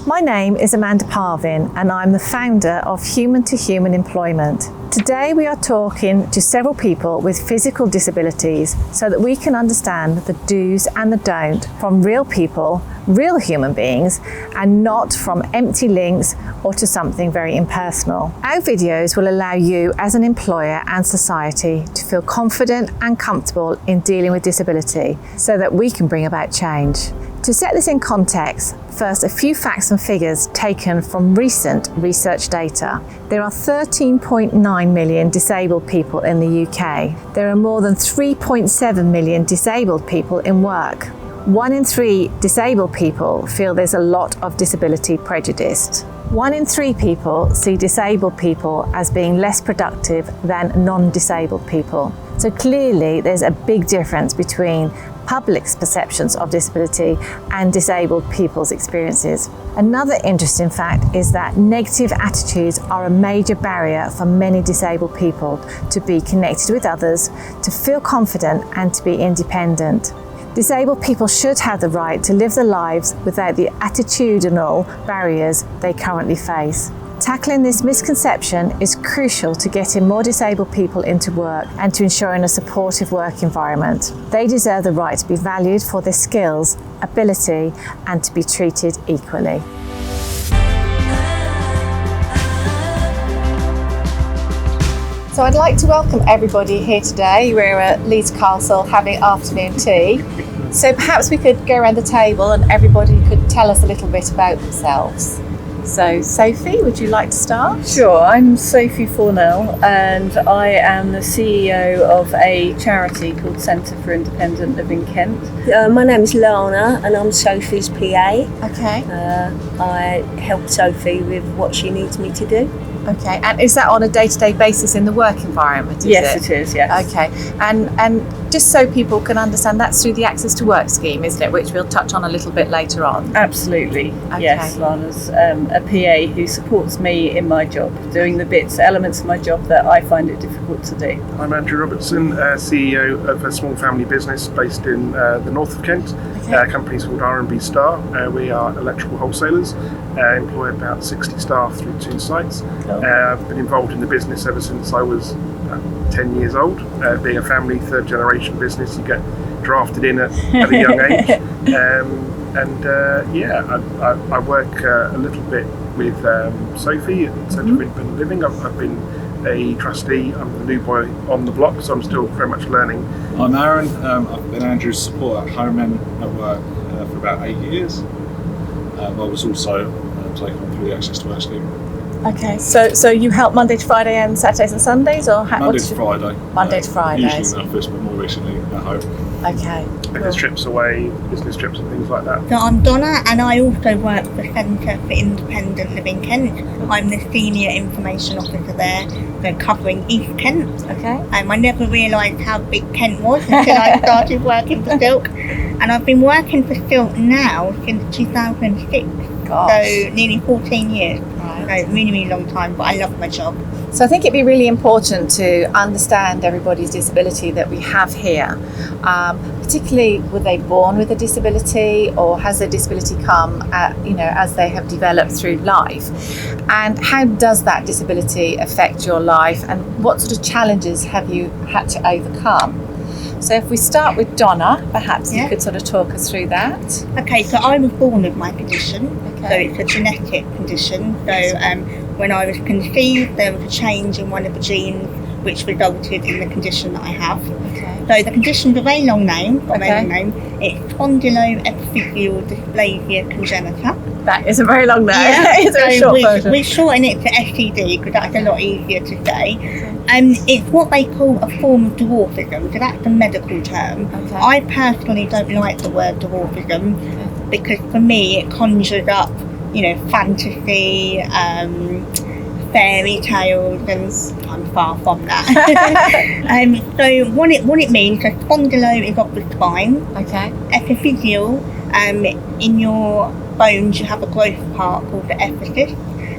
My name is Amanda Parvin and I'm the founder of Human to Human Employment. Today we are talking to several people with physical disabilities so that we can understand the do's and the don't from real people, real human beings, and not from empty links or to something very impersonal. Our videos will allow you as an employer and society to feel confident and comfortable in dealing with disability so that we can bring about change. To set this in context, first a few facts and figures taken from recent research data. There are 13.9 million disabled people in the UK. There are more than 3.7 million disabled people in work. 1 in 3 disabled people feel there's a lot of disability prejudice. 1 in 3 people see disabled people as being less productive than non-disabled people. So clearly there's a big difference between public's perceptions of disability and disabled people's experiences. Another interesting fact is that negative attitudes are a major barrier for many disabled people to be connected with others, to feel confident and to be independent. Disabled people should have the right to live their lives without the attitudinal barriers they currently face. Tackling this misconception is crucial to getting more disabled people into work and to ensuring a supportive work environment. They deserve the right to be valued for their skills, ability, and to be treated equally. So I'd like to welcome everybody here today. We're at Leeds Castle having afternoon tea. So perhaps we could go around the table and everybody could tell us a little bit about themselves. So Sophie, would you like to start? Sure, I'm Sophie Fornell and I am the CEO of a charity called Centre for Independent Living Kent. My name is Lana and I'm Sophie's PA. Okay. I help Sophie with what she needs me to do. Okay, and is that on a day-to-day basis in the work environment? Yes, it is, yes. Okay, and just so people can understand, that's through the Access to Work scheme, isn't it, which we'll touch on a little bit later on? Absolutely, okay. Yes. Lana's a PA who supports me in my job, doing the elements of my job that I find it difficult to do. I'm Andrew Robertson, CEO of a small family business based in the north of Kent. Okay. Company's called R&B Star. We are electrical wholesalers, employ about 60 staff through 2 sites. Cool. I've been involved in the business ever since I was 10 years old. Being a family, 3rd generation business, you get drafted in at a young age. I work a little bit with Sophie at Centre for Independent Living. I've been a trustee. I'm the new boy on the block, so I'm still very much learning. I'm Aaron. I've been Andrew's support at home and at work for about 8 years. I was also taken on through the Access to Work scheme. Okay, so you help Monday to Friday and Saturdays and Sundays, or Monday to Friday. Monday to Fridays. Usually in the office, but more recently at home. Okay. Business trips away, business trips and things like that. So I'm Donna and I also work for Centre for Independent Living Kent. I'm the Senior Information Officer there, so covering East Kent. Okay. I never realised how big Kent was until I started working for Silk. And I've been working for Silk now since 2006. Gosh. So nearly 14 years. Right. So really, really long time, but I love my job. So I think it'd be really important to understand everybody's disability that we have here. Particularly, were they born with a disability, or has their disability come as they have developed through life? And how does that disability affect your life, and what sort of challenges have you had to overcome? So if we start with Donna, perhaps you could sort of talk us through that. Okay, so I was born with my condition, Okay. so it's a genetic condition. So when I was conceived, there was a change in one of the genes which resulted in the condition that I have. Okay. So the condition's a very long name, Okay. It's spondyloepiphyseal dysplasia congenita. That is a very long name. Yeah, It's a very so short version. we shorten it to STD because that's a lot easier to say. It's what they call a form of dwarfism, so that's the medical term. Okay. I personally don't like the word dwarfism because for me it conjures up, fantasy, fairy tales, and I'm far from that. So what it means, so spondylo is of the spine, Okay. epiphyseal, in your bones you have a growth part called the epiphysis,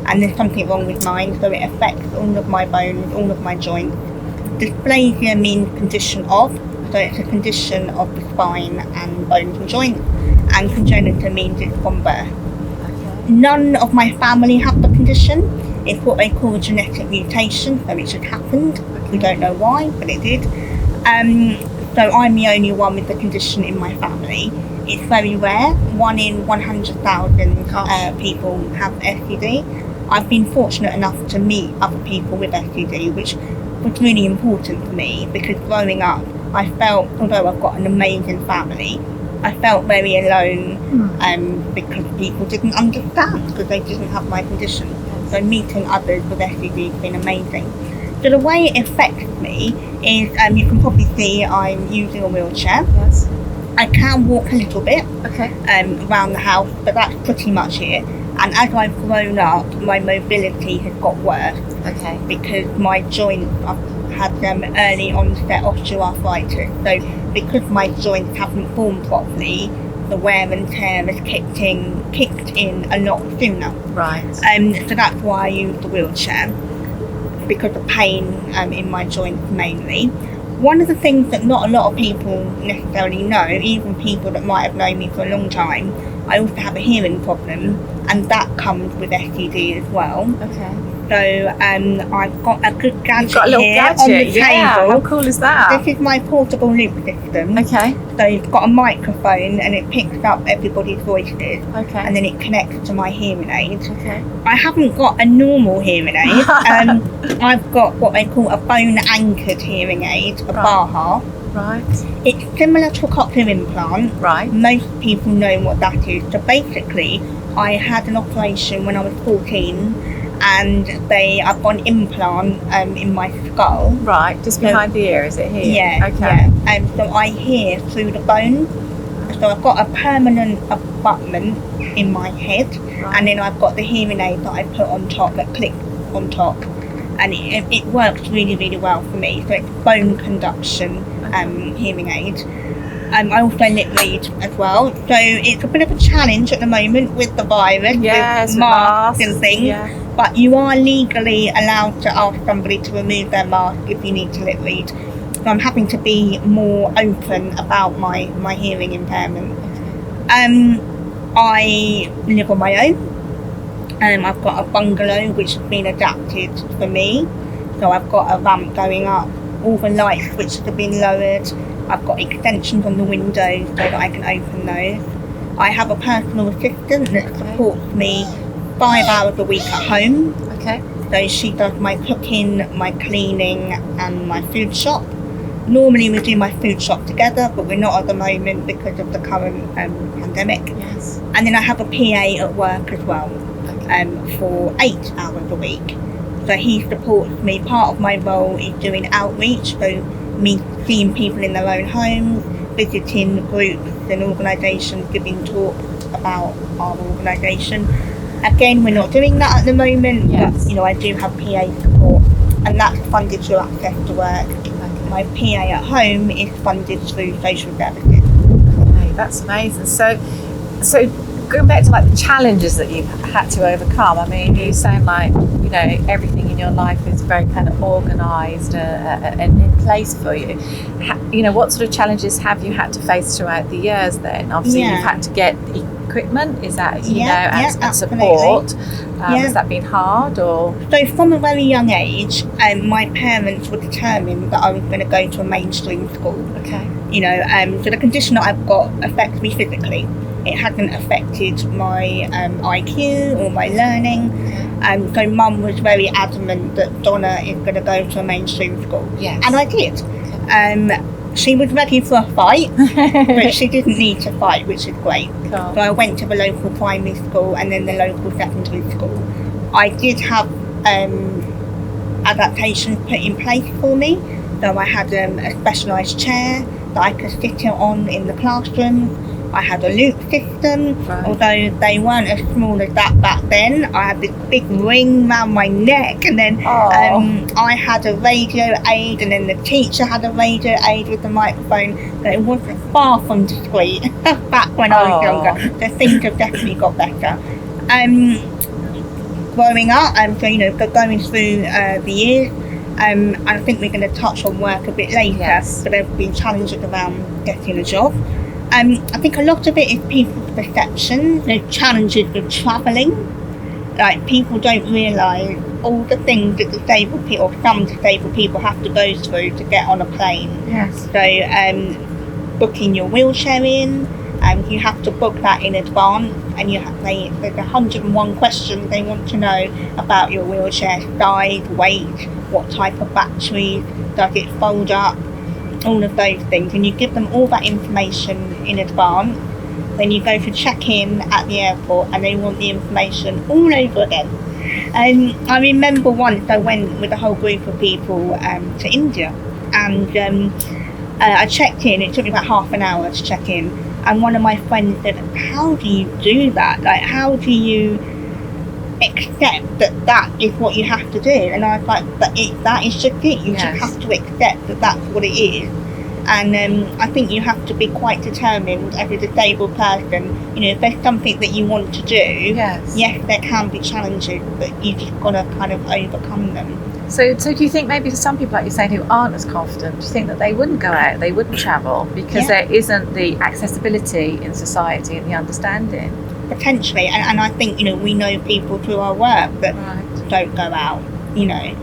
and there's something wrong with mine, so it affects all of my bones, all of my joints. Dysplasia means condition of, so it's a condition of the spine and bones and joints, and congenital means it's from birth. None of my family have the condition. It's what they call a genetic mutation, so it just happened. We don't know why, but it did. So I'm the only one with the condition in my family. It's very rare. 1 in 100,000 people have STD. I've been fortunate enough to meet other people with STD, which was really important for me, because growing up, I felt, although I've got an amazing family, I felt very alone because people didn't understand, because they didn't have my condition. So meeting others with STD has been amazing. So the way it affects me is, you can probably see I'm using a wheelchair. Yes. I can walk a little bit Okay. around the house, but that's pretty much it. And as I've grown up, my mobility has got worse Okay. because my joints, I've had early onset osteoarthritis. So because my joints haven't formed properly, the wear and tear has kicked in a lot sooner. Right. So that's why I use the wheelchair, because of pain in my joints mainly. One of the things that not a lot of people necessarily know, even people that might have known me for a long time, I also have a hearing problem, and that comes with STD as well. Okay. So I've got a good gadget You've got a little here gadget. on the Yeah. table. How cool is that? This is my portable loop system. Okay. So it's got a microphone and it picks up everybody's voices, Okay. and then it connects to my hearing aid. Okay. I haven't got a normal hearing aid. I've got what they call a bone anchored hearing aid, a Right. BAHA. Right. It's similar to a cochlear implant. Right. Most people know what that is. So basically, I had an operation when I was 14, and I've got an implant in my skull. Right. Just behind the ear, is it here? Yeah. Okay. Yeah. And so I hear through the bone. So I've got a permanent abutment in my head, Right. and then I've got the hearing aid that I put on top, that clicks on top, and it works really, really well for me. So it's bone conduction hearing aid. I also lip read as well, so it's a bit of a challenge at the moment with the virus, Yes. with masks and things. Yeah. But you are legally allowed to ask somebody to remove their mask if you need to lip read. So I'm having to be more open about my hearing impairment. I live on my own. I've got a bungalow which has been adapted for me. So I've got a ramp going up, all the light switches have been lowered. I've got extensions on the windows so that I can open those. I have a personal assistant that supports me 5 hours a week at home. Okay. So she does my cooking, my cleaning and my food shop. Normally we do my food shop together, but we're not at the moment because of the current pandemic. Yes. And then I have a PA at work as well, for 8 hours a week. So he supports me. Part of my role is doing outreach, so me seeing people in their own homes, visiting groups and organisations, giving talks about our organisation. Again, we're not doing that at the moment, Yes. but I do have PA support, and that's funded through Access to Work. My PA at home is funded through social services. Okay, that's amazing. So going back to like the challenges that you've had to overcome. I mean, you sound like everything in your life is very kind of organised and in place for you. What sort of challenges have you had to face throughout the years? Then obviously you've had to get equipment. Is that and support? Has that been hard or? So from a very young age, my parents were determined that I was going to go to a mainstream school. Okay. So the condition that I've got affects me physically. It hasn't affected my IQ or my learning. So Mum was very adamant that Donna is going to go to a mainstream school. Yes. And I did. She was ready for a fight, but she didn't need to fight, which is great. Cool. So I went to the local primary school and then the local secondary school. I did have adaptations put in place for me. So I had a specialised chair that I could sit on in the classroom. I had a loop system, Right. although they weren't as small as that back then. I had this big ring around my neck, and then I had a radio aid, and then the teacher had a radio aid with the microphone. So it wasn't far from discreet back when I was younger. So things have definitely got better. Growing up, going through the years, and I think we're going to touch on work a bit later. Yes. But there have been challenges around getting a job. I think a lot of it is people's perception, the challenges with travelling. Like, people don't realise all the things that disabled people, or some disabled people, have to go through to get on a plane. Yes. So, booking your wheelchair in, you have to book that in advance, and there's 101 questions they want to know about your wheelchair: size, weight, what type of battery, does it fold up, all of those things, and you give them all that information in advance. Then you go for check-in at the airport, and they want the information all over again. And I remember once I went with a whole group of people to India, and I checked in. It took me about half an hour to check in, and one of my friends said, "How do you do that? Like, how do you accept that is what you have to do?" And I was like, "But that is just it. You just have to accept that that's what it is." And I think you have to be quite determined as a disabled person. You know, if there's something that you want to do, yes, there can be challenges, but you just got to kind of overcome them. So do you think maybe some people, like you're saying, who aren't as confident, do you think that they wouldn't go out, they wouldn't travel because there isn't the accessibility in society and the understanding? Potentially, and I think, you know, we know people through our work that don't go out, you know,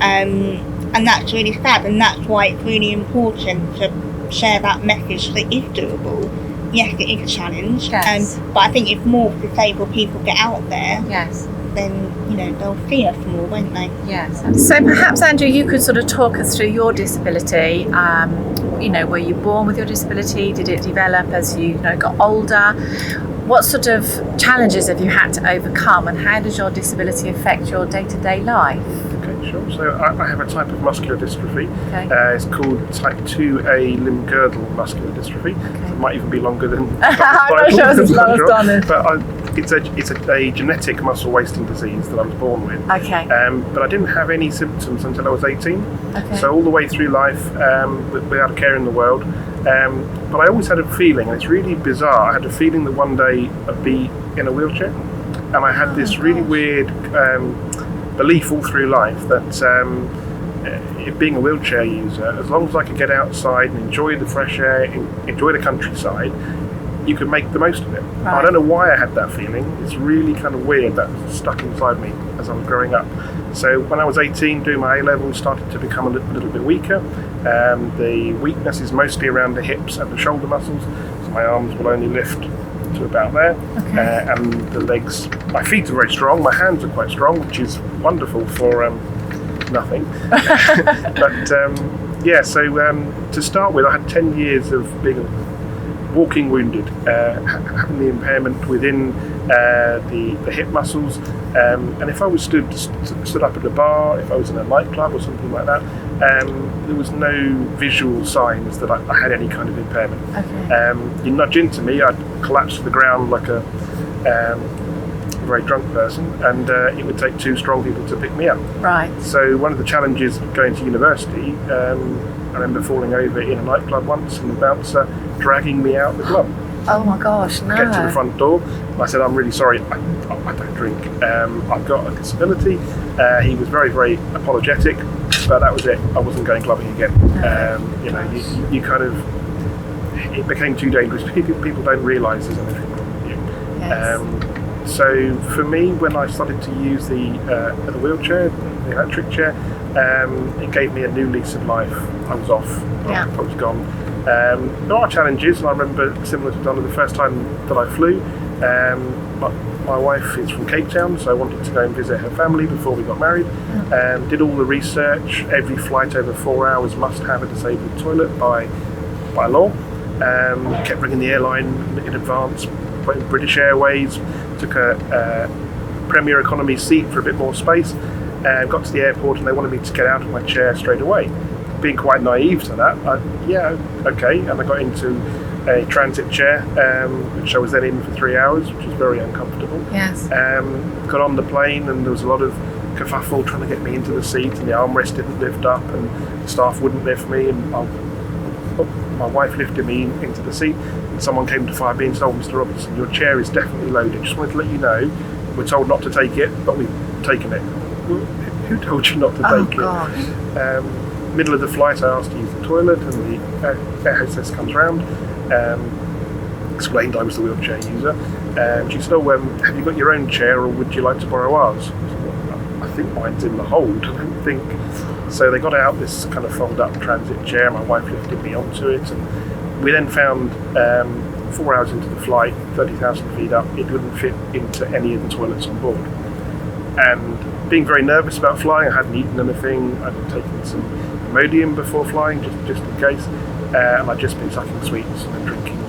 and that's really sad, and that's why it's really important to share that message that is doable. Yes, it is a challenge, but I think if more disabled people get out there, then, you know, they'll see us more, won't they? Yes. So perhaps, Andrew, you could sort of talk us through your disability. You know, were you born with your disability? Did it develop as you got older? What sort of challenges have you had to overcome, and how does your disability affect your day-to-day life? Okay, sure. So I have a type of muscular dystrophy. Okay. It's called type 2A limb girdle muscular dystrophy. Okay. It might even be longer than I'm not sure it's as long as Donna's. But it's a genetic muscle wasting disease that I was born with. Okay. But I didn't have any symptoms until I was 18. Okay. So all the way through life, without a care in the world. But I always had a feeling, and it's really bizarre, I had a feeling that one day I'd be in a wheelchair. And I had this really weird belief all through life that being a wheelchair user, as long as I could get outside and enjoy the fresh air, enjoy the countryside, you could make the most of it. Right. I don't know why I had that feeling. It's really kind of weird, that stuck inside me as I was growing up. So when I was 18, doing my A-levels, started to become a little bit weaker. The weakness is mostly around the hips and the shoulder muscles, so my arms will only lift to about there. Okay. And the legs, my feet are very strong, my hands are quite strong, which is wonderful for nothing. But so to start with, I had 10 years of being walking wounded, having the impairment within the hip muscles, and if I was stood up at a bar, if I was in a nightclub or something like that, there was no visual signs that I had any kind of impairment. Okay. You nudge into me, I'd collapse to the ground like a very drunk person, and it would take two strong people to pick me up. Right. So one of the challenges going to university, I remember falling over in a nightclub once and the bouncer dragging me out the club. Oh my gosh, no. Get to the front door. I said, "I'm really sorry, I don't drink. I've got a disability." He was very, very apologetic, but that was it. I wasn't going clubbing again. You kind of, it became too dangerous. People don't realise there's anything wrong with you. Yes. So for me, when I started to use the wheelchair, the electric chair, it gave me a new lease of life. I was off. I was gone. There are challenges, and I remember, similar to Donna, the first time that I flew, my wife is from Cape Town, so I wanted to go and visit her family before we got married. Did all the research. Every flight over 4 hours must have a disabled toilet by law. Kept ringing the airline in advance. Went with British Airways, took a Premier Economy seat for a bit more space. Got to the airport, and they wanted me to get out of my chair straight away. Being quite naive to that, okay, and I got into a transit chair, which I was then in for 3 hours, which was very uncomfortable. Yes. Got on the plane, and there was a lot of kerfuffle trying to get me into the seat, and the armrest didn't lift up, and the staff wouldn't lift me, and my wife lifted me into the seat, and someone came to find me and said, "Oh, Mr. Robertson, your chair is definitely loaded. Just wanted to let you know, we're told not to take it, but we've taken it." Well, who told you not to take it? Gosh. Middle of the flight, I asked to use the toilet, and the air hostess comes round, explained I was the wheelchair user. She said, "Oh, have you got your own chair, or would you like to borrow ours?" I said, "Well, I think mine's in the hold. I don't think." So they got out this kind of fold-up transit chair. My wife lifted me onto it, and we then found 4 hours into the flight, 30,000 feet up, it wouldn't fit into any of the toilets on board. And being very nervous about flying, I hadn't eaten anything. I'd taken some Imodium before flying, just in case, and I'd just been sucking sweets and drinking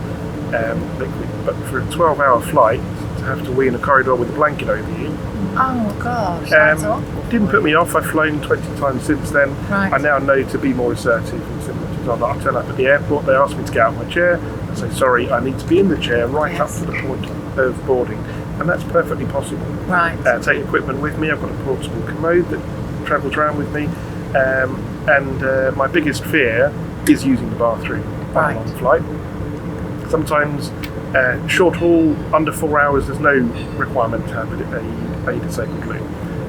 liquid. But for a 12-hour flight, to have to wee in a corridor with a blanket over you, Oh gosh, that's awful. didn't put me off. I've flown 20 times since then. Right. I now know to be more assertive and similar to John. I turn up at the airport, they ask me to get out of my chair, I say, sorry, I need to be in the chair right Yes. up to the point of boarding. And that's perfectly possible. Right. Take equipment with me. I've got a portable commode that travels around with me. And my biggest fear is using the bathroom Right. on a long flight. Sometimes short haul, under 4 hours, there's no requirement to have a disabled loo.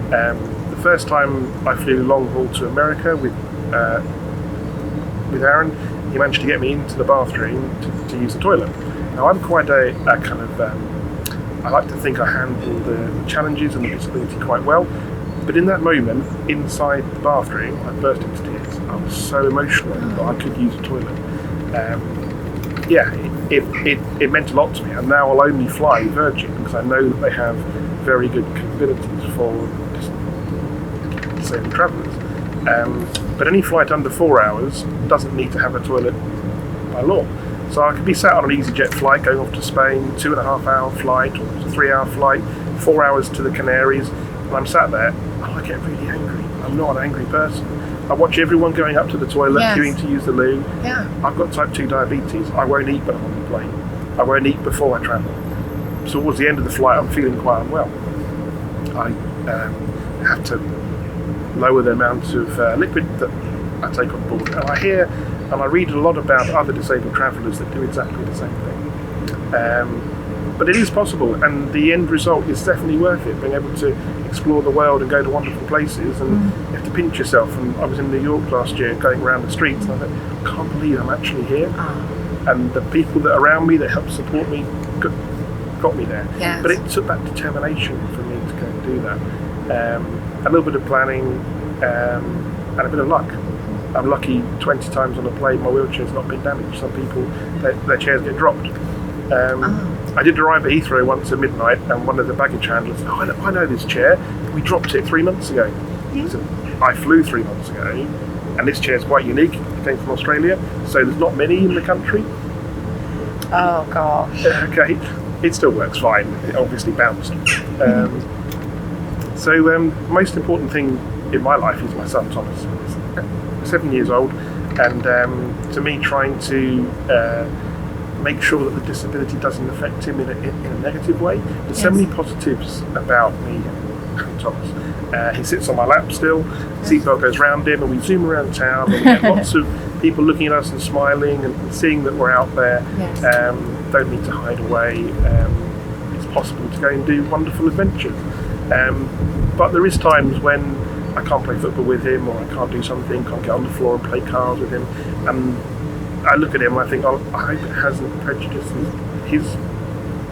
The first time I flew long haul to America with Aaron, he managed to get me into the bathroom to use the toilet. Now I'm quite a kind of I like to think I handle the challenges and the disability quite well, but in that moment inside the bathroom I burst into tears. I was so emotional that I could use a toilet. It meant a lot to me, and now I'll only fly Virgin because I know that they have very good capabilities for disabled travellers. But any flight under 4 hours doesn't need to have a toilet by law. So I could be sat on an EasyJet flight going off to Spain, 2.5 hour flight or 3 hour flight, 4 hours to the Canaries, and I'm sat there and I get really angry. I'm not an angry person. I watch everyone going up to the toilet, Yes. queuing to use the loo. Yeah. I've got type 2 diabetes. I won't eat when I'm on the plane. I won't eat before I travel. So towards the end of the flight, I'm feeling quite unwell. I have to lower the amount of liquid that I take on board. And I hear and I read a lot about other disabled travellers that do exactly the same thing. But it is possible, and the end result is definitely worth it, being able to explore the world and go to wonderful places, and you have to pinch yourself. And I was in New York last year going around the streets and I thought, I can't believe I'm actually here. And the people that are around me that helped support me got me there. Yes. But it took that determination for me to go and do that. A little bit of planning and a bit of luck. I'm lucky 20 times on a plane my wheelchair's not been damaged. Some people, their chairs get dropped. I did arrive at Heathrow once at midnight, and one of the baggage handlers said, I know this chair, we dropped it 3 months ago. I said, I flew 3 months ago, and this chair's quite unique. It came from Australia, so there's not many in the country. Oh gosh. Okay, it still works fine. It obviously bounced. Most important thing in my life is my son Thomas. He's 7 years old, and to me, trying to make sure that the disability doesn't affect him in a negative way. There's so many positives about me and Thomas. He sits on my lap still, seatbelt goes round him, and we zoom around town, and we get lots of people looking at us and smiling and seeing that we're out there. Yes. Don't need to hide away. It's possible to go and do wonderful adventures. But there is times when I can't play football with him, or I can't do something, can't get on the floor and play cards with him. And I look at him and I think, oh, I hope it hasn't prejudiced his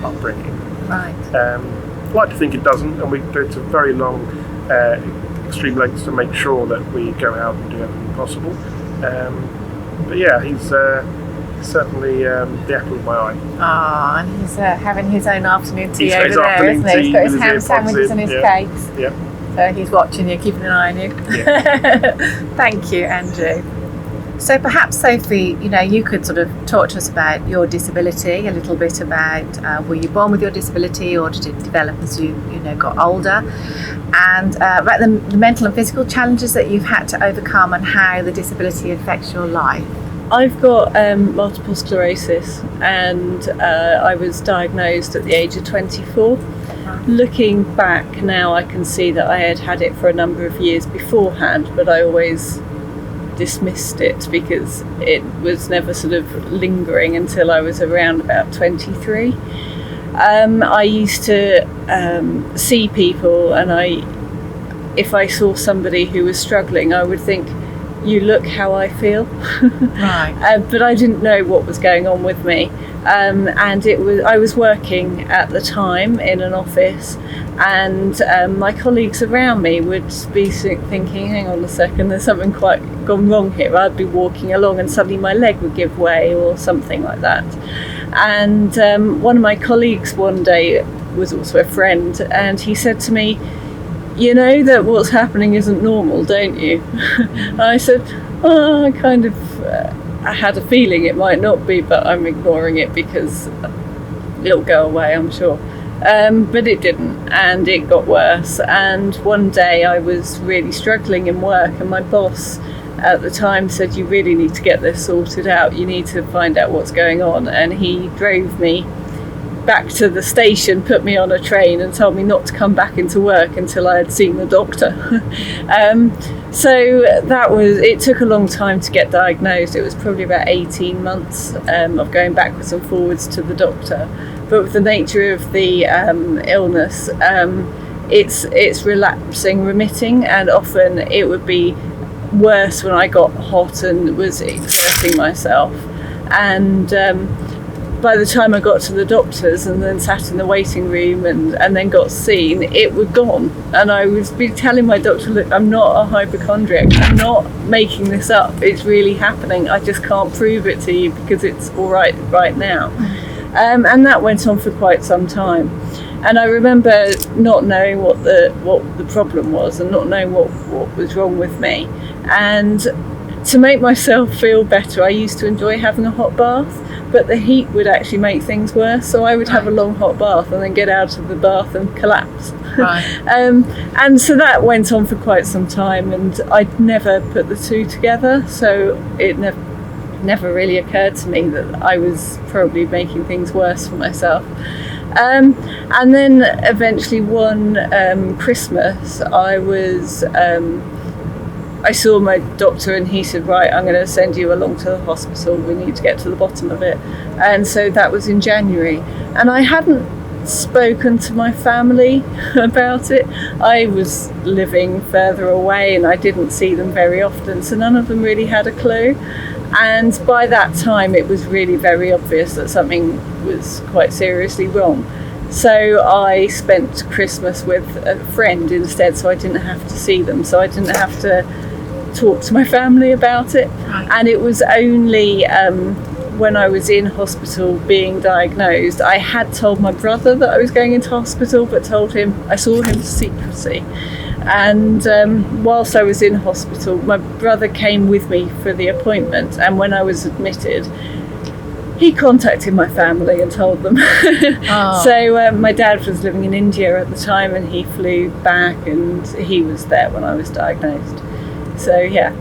upbringing. Right. I'd like to think it doesn't, and we go to very long, extreme lengths to make sure that we go out and do everything possible. But yeah, he's certainly the apple of my eye. Ah, and he's having his own afternoon tea He's over his there, afternoon isn't he? He's tea got with his his ham earpods sandwiches in, and his yeah. cakes. Yeah. So he's watching you, keeping an eye on you. Thank you, Andrew. So perhaps, Sophie, you could sort of talk to us about your disability, a little bit about were you born with your disability, or did it develop as you got older, and about the mental and physical challenges that you've had to overcome and how the disability affects your life. I've got multiple sclerosis, and I was diagnosed at the age of 24. Looking back now, I can see that I had it for a number of years beforehand, but I always dismissed it because it was never sort of lingering until I was around about 23. I used to see people, and if I saw somebody who was struggling, I would think, you look how I feel. Right. But I didn't know what was going on with me. and I was working at the time in an office, and my colleagues around me would be thinking, hang on a second, there's something quite gone wrong here. I'd be walking along and suddenly my leg would give way or something like that. And one of my colleagues one day was also a friend, and he said to me, you know that what's happening isn't normal, don't you? And I said, oh, I had a feeling it might not be, but I'm ignoring it because it'll go away, I'm sure. But it didn't, and it got worse. And one day I was really struggling in work, and my boss at the time said, you really need to get this sorted out, you need to find out what's going on. And he drove me back to the station, put me on a train, and told me not to come back into work until I had seen the doctor. So it took a long time to get diagnosed. It was probably about 18 months of going backwards and forwards to the doctor. But with the nature of the illness, it's relapsing, remitting, and often it would be worse when I got hot and was exerting myself. And by the time I got to the doctors and then sat in the waiting room and then got seen, it was gone. And I was telling my doctor, look, I'm not a hypochondriac, I'm not making this up, it's really happening, I just can't prove it to you because it's all right now. And that went on for quite some time. And I remember not knowing what the problem was and not knowing what was wrong with me. And to make myself feel better, I used to enjoy having a hot bath, but the heat would actually make things worse. So I would have a long hot bath and then get out of the bath and collapse. Right. And so that went on for quite some time, and I'd never put the two together. So it never really occurred to me that I was probably making things worse for myself. And then eventually one Christmas, I saw my doctor, and he said, right, I'm going to send you along to the hospital, we need to get to the bottom of it. And so that was in January, and I hadn't spoken to my family about it. I was living further away and I didn't see them very often, so none of them really had a clue. And by that time it was really very obvious that something was quite seriously wrong. So I spent Christmas with a friend instead, so I didn't have to see them, so I didn't have to talk to my family about it. Right. And it was only when I was in hospital being diagnosed, I had told my brother that I was going into hospital, but I saw him secrecy. And whilst I was in hospital, my brother came with me for the appointment, and when I was admitted, he contacted my family and told them. Oh. So my dad was living in India at the time, and he flew back, and he was there when I was diagnosed. So yeah.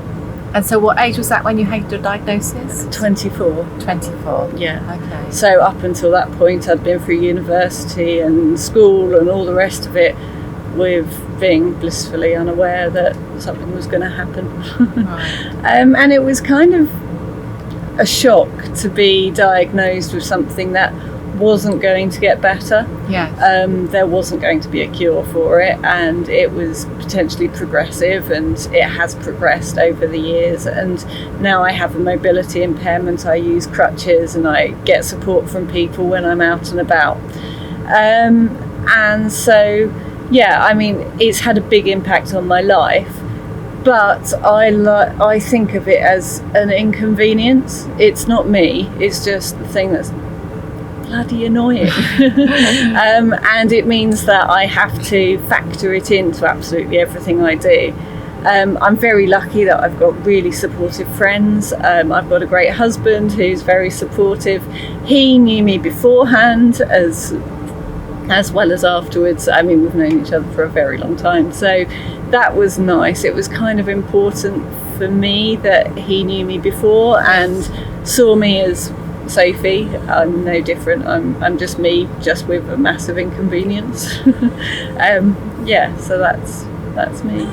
And so what age was that when you had your diagnosis? 24. 24. Yeah. Okay. So up until that point, I'd been through university and school and all the rest of it with being blissfully unaware that something was going to happen. Right. And it was kind of a shock to be diagnosed with something that wasn't going to get better. Yeah. There wasn't going to be a cure for it, and it was potentially progressive, and it has progressed over the years. And now I have a mobility impairment. I use crutches, and I get support from people when I'm out and about. And so, yeah, I mean, it's had a big impact on my life. But I think of it as an inconvenience. It's not me. It's just the thing that's bloody annoying. And it means that I have to factor it into absolutely everything I do. I'm very lucky that I've got really supportive friends. I've got a great husband who's very supportive. He knew me beforehand as well as afterwards. I mean, we've known each other for a very long time, so that was nice. It was kind of important for me that he knew me before and saw me as Sophie. I'm no different. I'm just me, just with a massive inconvenience. Yeah, so that's me.